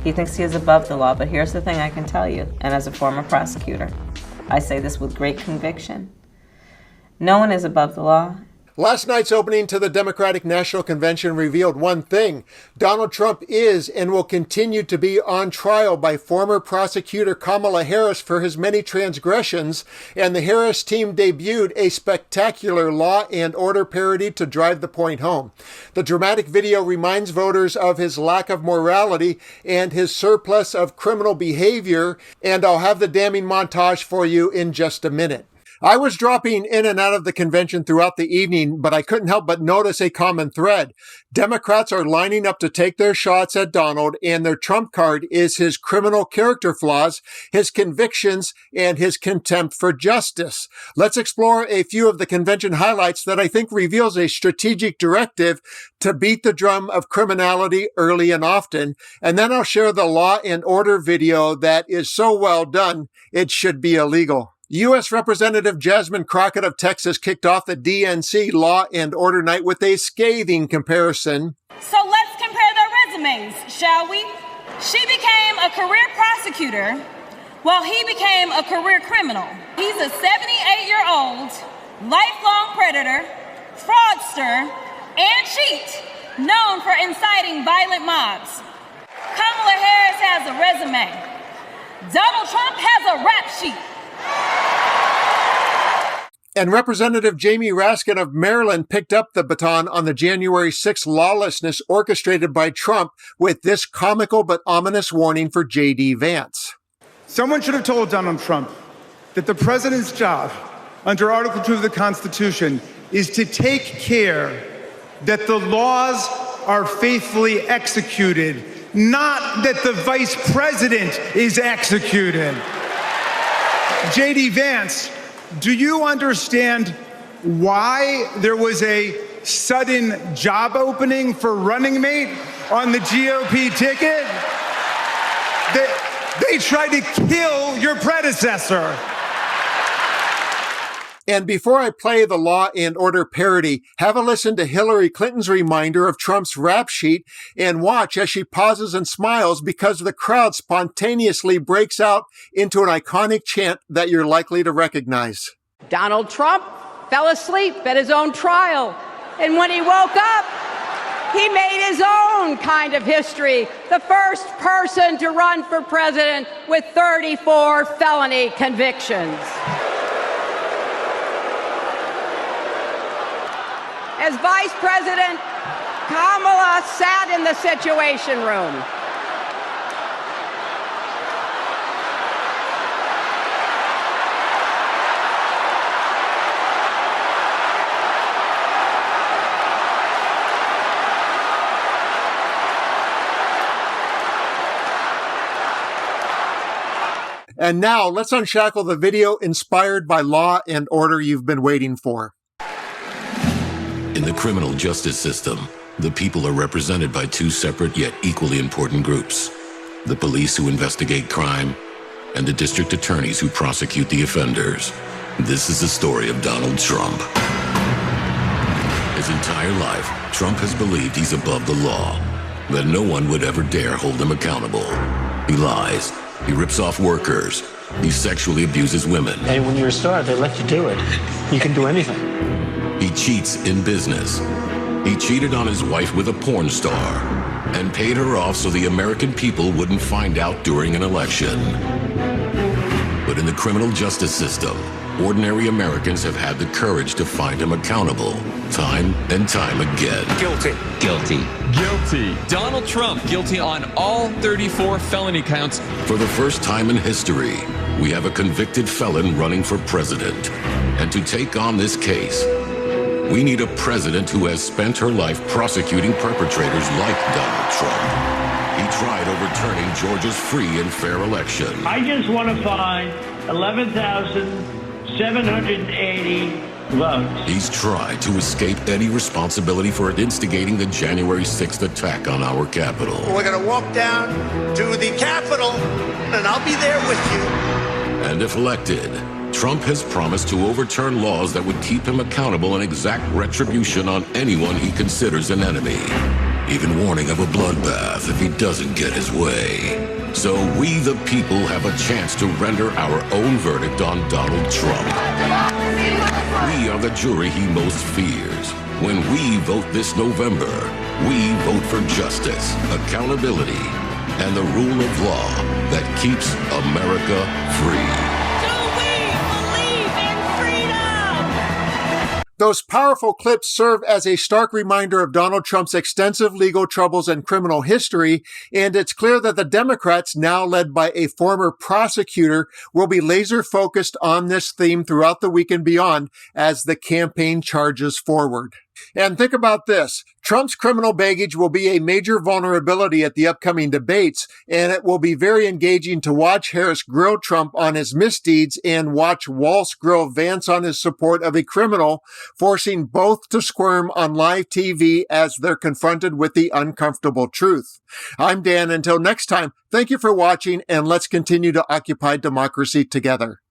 He thinks he is above the law, but here's the thing I can tell you, and as a former prosecutor, I say this with great conviction. No one is above the law. Last night's opening to the Democratic National Convention revealed one thing. Donald Trump is and will continue to be on trial by former prosecutor Kamala Harris for his many transgressions, and the Harris team debuted a spectacular law and order parody to drive the point home. The dramatic video reminds voters of his lack of morality and his surplus of criminal behavior, and I'll have the damning montage for you in just a minute. I was dropping in and out of the convention throughout the evening, but I couldn't help but notice a common thread. Democrats are lining up to take their shots at Donald, and their trump card is his criminal character flaws, his convictions, and his contempt for justice. Let's explore a few of the convention highlights that I think reveals a strategic directive to beat the drum of criminality early and often, and then I'll share the law and order video that is so well done, it should be illegal. U.S. Representative Jasmine Crockett of Texas kicked off the DNC Law and Order Night with a scathing comparison. So let's compare their resumes, shall we? She became a career prosecutor while he became a career criminal. He's a 78-year-old, lifelong predator, fraudster, and cheat, known for inciting violent mobs. Kamala Harris has a resume. Donald Trump has a rap sheet. And Representative Jamie Raskin of Maryland picked up the baton on the January 6th lawlessness orchestrated by Trump with this comical but ominous warning for J.D. Vance. Someone should have told Donald Trump that the president's job under Article 2 of the Constitution is to take care that the laws are faithfully executed, not that the vice president is executed. J.D. Vance, do you understand why there was a sudden job opening for running mate on the GOP ticket? They tried to kill your predecessor. And before I play the Law and Order parody, have a listen to Hillary Clinton's reminder of Trump's rap sheet and watch as she pauses and smiles because the crowd spontaneously breaks out into an iconic chant that you're likely to recognize. Donald Trump fell asleep at his own trial, and when he woke up, he made his own kind of history, the first person to run for president with 34 felony convictions. As Vice President, Kamala sat in the Situation Room. And now let's unshackle the video inspired by Law and Order you've been waiting for. In the criminal justice system, the people are represented by two separate yet equally important groups: the police who investigate crime and the district attorneys who prosecute the offenders. This is the story of Donald Trump. His entire life, Trump has believed he's above the law, that no one would ever dare hold him accountable. He lies, he rips off workers, he sexually abuses women. Hey, when you're a star, they let you do it. You can do anything. He cheats in business. He cheated on his wife with a porn star and paid her off so the American people wouldn't find out during an election. But in the criminal justice system, ordinary Americans have had the courage to find him accountable, time and time again. Guilty. Guilty. Guilty. Donald Trump guilty on all 34 felony counts. For the first time in history, we have a convicted felon running for president. And to take on this case, we need a president who has spent her life prosecuting perpetrators like Donald Trump. He tried overturning Georgia's free and fair election. I just want to find 11,780 votes. He's tried to escape any responsibility for instigating the January 6th attack on our Capitol. We're going to walk down to the Capitol, and I'll be there with you. And if elected, Trump has promised to overturn laws that would keep him accountable and exact retribution on anyone he considers an enemy. even warning of a bloodbath if he doesn't get his way. So we, the people, have a chance to render our own verdict on Donald Trump. We are the jury he most fears. When we vote this November, we vote for justice, accountability, and the rule of law that keeps America free. Those powerful clips serve as a stark reminder of Donald Trump's extensive legal troubles and criminal history, and it's clear that the Democrats, now led by a former prosecutor, will be laser focused on this theme throughout the week and beyond as the campaign charges forward. And think about this. Trump's criminal baggage will be a major vulnerability at the upcoming debates, and it will be very engaging to watch Harris grill Trump on his misdeeds and watch Walz grill Vance on his support of a criminal, forcing both to squirm on live TV as they're confronted with the uncomfortable truth. I'm Dan. Until next time, thank you for watching, and let's continue to occupy democracy together.